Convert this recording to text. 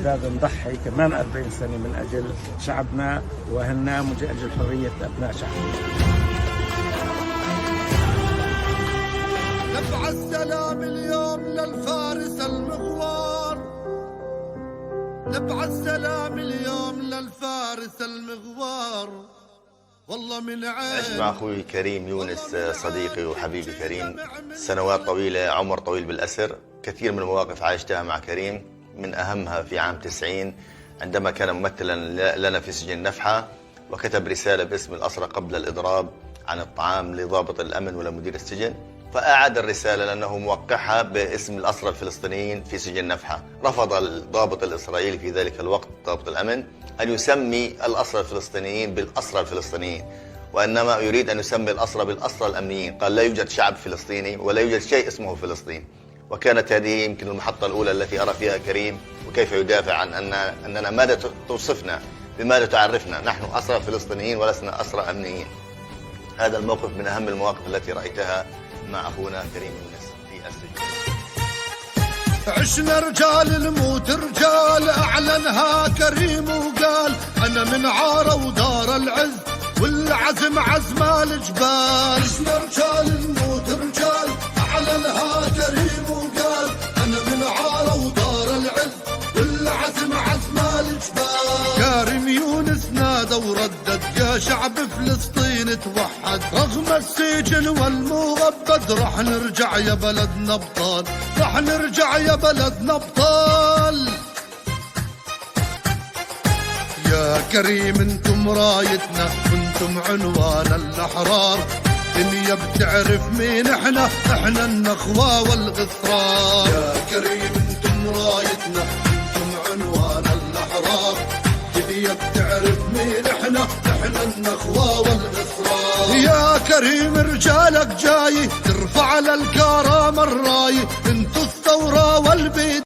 استعداد نضحي كمان 40 سنة من أجل شعبنا وهنا من أجل حرية أبناء شعبنا. نبع السلام اليوم للفارس المغوار، نبع السلام اليوم للفارس المغوار. والله من عين عشت مع أخوي كريم يونس صديقي وحبيبي كريم سنوات طويلة، عمر طويل بالأسر. كثير من المواقف عايشتها مع كريم، من أهمها في عام 90 عندما كان ممثلا لنا في سجن نفحة وكتب رسالة باسم الأسرى قبل الإضراب عن الطعام لضابط الأمن ولمدير السجن، فأعاد الرسالة لأنه موقعها باسم الأسرى الفلسطينيين في سجن نفحة. رفض الضابط الإسرائيلي في ذلك الوقت ضابط الأمن أن يسمي الأسرى الفلسطينيين بالأسرى الفلسطينيين، وإنما يريد أن يسمي الأسرى بالأسرى الأمنيين. قال لا يوجد شعب فلسطيني ولا يوجد شيء اسمه فلسطين. وكانت هذه يمكن المحطة الأولى التي أرى فيها كريم وكيف يدافع عن أننا ماذا توصفنا، بماذا تعرفنا، نحن أسرى فلسطينيين ولسنا أسرى أمنيين. هذا الموقف من أهم المواقف التي رأيتها مع أخونا كريم يونس في السجن. عشنا رجال الموت رجال، أعلنها كريم وقال أنا من عارة ودار العز والعزم عزم الجبال. عشنا رجال الموت رجال، أعلنها كريم وقال أنا من عارة ودار العز والعزم عزم الجبال. كريم يونس نادى وردد يا شعب فلسطين توحد، رغم السجن والمغبد رح نرجع يا بلدنا ابطال، رح نرجع يا بلدنا ابطال. يا كريم انتم رايتنا وانتم عنوان الأحرار، الدنيا بتعرف مين احنا النخوة والغثران. يا كريم انتم رايتنا انتم عنوان الأحرار، الدنيا بتعرف مين احنا النخوة والغثران. يا كريم رجالك جاي ترفع للكرامة الراي، انتو الثورة والبيت